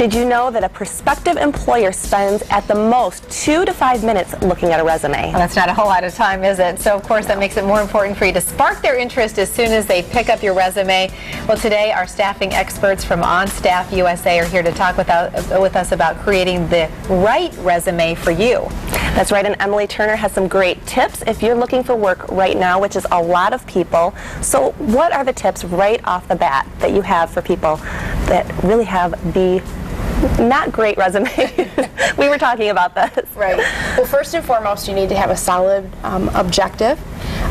Did you know that a prospective employer spends at the most 2 to 5 minutes looking at a resume? Well, that's not a whole lot of time, is it? So, of course, that makes it more important for you to spark their interest as soon as they pick up your resume. Well, today, our staffing experts from OnStaff USA are here to talk with us about creating the right resume for you. That's right, and Emily Turner has some great tips if you're looking for work right now, which is a lot of people. So what are the tips right off the bat that you have for people that really have the not great resume? We were talking about this. Right. Well, first and foremost, you need to have a solid objective,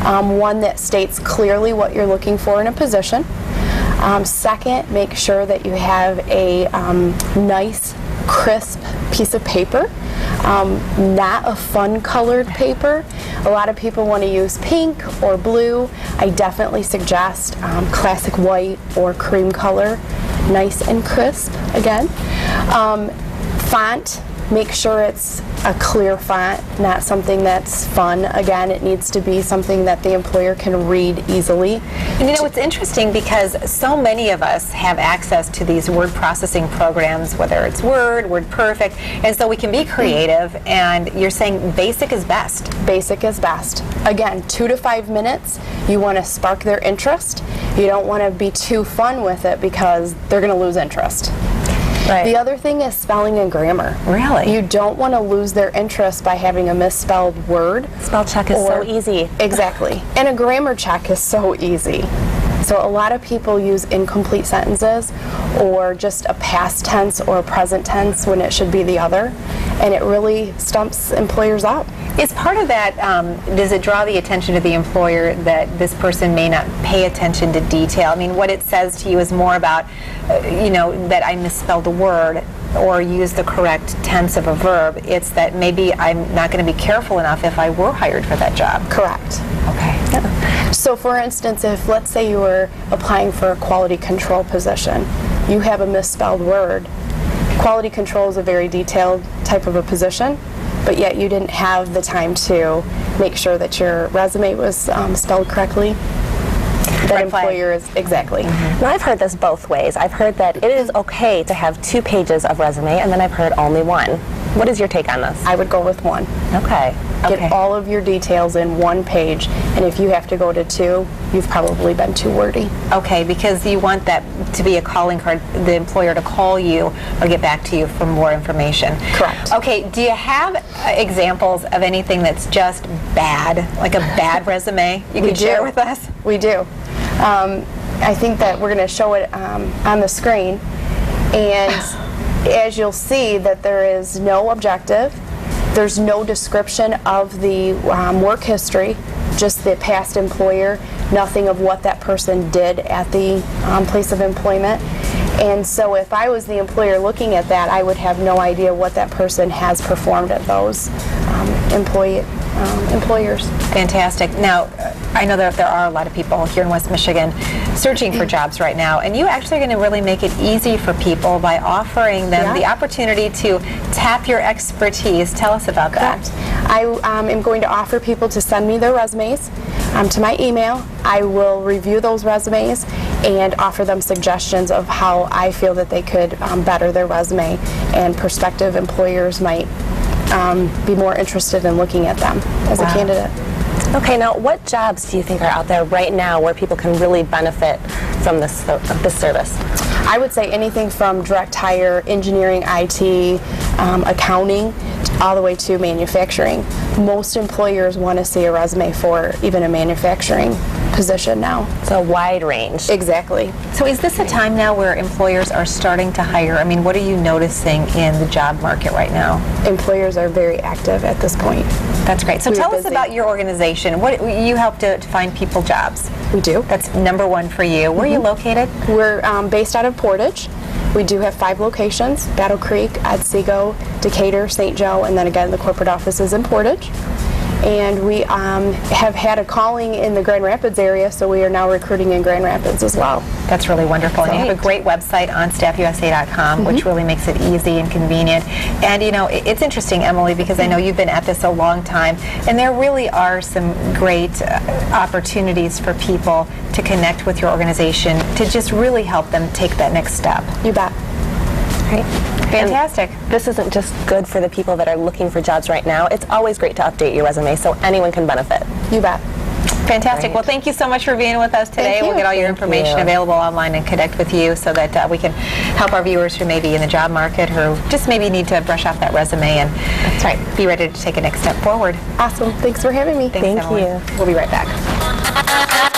one that states clearly what you're looking for in a position. Second, make sure that you have a nice, crisp piece of paper, not a fun-colored paper. A lot of people want to use pink or blue. I definitely suggest classic white or cream color, nice and crisp, again. Font, make sure it's a clear font, not something that's fun. Again, it needs to be something that the employer can read easily. And you know, it's interesting because so many of us have access to these word processing programs, whether it's Word, WordPerfect, and so we can be creative, and you're saying basic is best. Basic is best. Again, 2 to 5 minutes. You want to spark their interest. You don't want to be too fun with it because they're going to lose interest. Right. The other thing is spelling and grammar. Really? You don't want to lose their interest by having a misspelled word. Spell check is so easy. Exactly. And a grammar check is so easy. So a lot of people use incomplete sentences or just a past tense or a present tense when it should be the other, and it really stumps employers up. Is part of that, does it draw the attention to the employer that this person may not pay attention to detail? I mean, what it says to you is more about, you know, that I misspelled a word or use the correct tense of a verb. It's that maybe I'm not going to be careful enough if I were hired for that job. Correct. Okay. Yeah. So for instance, if let's say you were applying for a quality control position, you have a misspelled word. Quality control is a very detailed type of a position, but yet you didn't have the time to make sure that your resume was spelled correctly. That employer is, exactly. Now, I've heard this both ways. I've heard that it is okay to have 2 pages of resume, and then I've heard only 1. What is your take on this? I would go with 1. Okay. Get all of your details in 1 page, and if you have to go to 2, you've probably been too wordy. Okay, because you want that to be a calling card, the employer to call you or get back to you for more information. Correct. Okay, do you have examples of anything that's just bad, like a bad resume you could share with us? We do. I think that we're going to show it on the screen, and as you'll see that there is no objective, there's no description of the work history, just the past employer, nothing of what that person did at the place of employment. And so if I was the employer looking at that, I would have no idea what that person has performed at those employers. Fantastic. Now, I know that there are a lot of people here in West Michigan searching for jobs right now, and you actually are going to really make it easy for people by offering them the opportunity to tap your expertise. Tell us about that. I am going to offer people to send me their resumes to my email. I will review those resumes and offer them suggestions of how I feel that they could better their resume, and prospective employers might be more interested in looking at them as a candidate. Okay, now what jobs do you think are out there right now where people can really benefit from this service? I would say anything from direct hire, engineering, IT, accounting, all the way to manufacturing. Most employers want to see a resume for even a manufacturing position now. It's a wide range. Exactly. So is this a time now where employers are starting to hire? I mean, what are you noticing in the job market right now? Employers are very active at this point. That's great. So tell us about your organization. What you help to find people jobs? We do. That's number 1 for you. Where are you located? We're based out of Portage. We do have 5 locations: Battle Creek, Otsego, Decatur, St. Joe, and then again the corporate office is in Portage. And we have had a calling in the Grand Rapids area, so we are now recruiting in Grand Rapids as well. That's really wonderful. And you have a great website, onstaffusa.com, which really makes it easy and convenient. And you know, it's interesting, Emily, because I know you've been at this a long time, and there really are some great opportunities for people to connect with your organization to just really help them take that next step. You bet. Right. Fantastic. And this isn't just good for the people that are looking for jobs right now. It's always great to update your resume so anyone can benefit. You bet. Fantastic. Right. Well, thank you so much for being with us today. Thank We'll you. get all your Thank information you. available online and connect with you so that we can help our viewers who may be in the job market who just maybe need to brush off that resume and That's right. be ready to take a next step forward. Awesome. Thanks for having me. Thanks, Thank Emily. you. We'll be right back.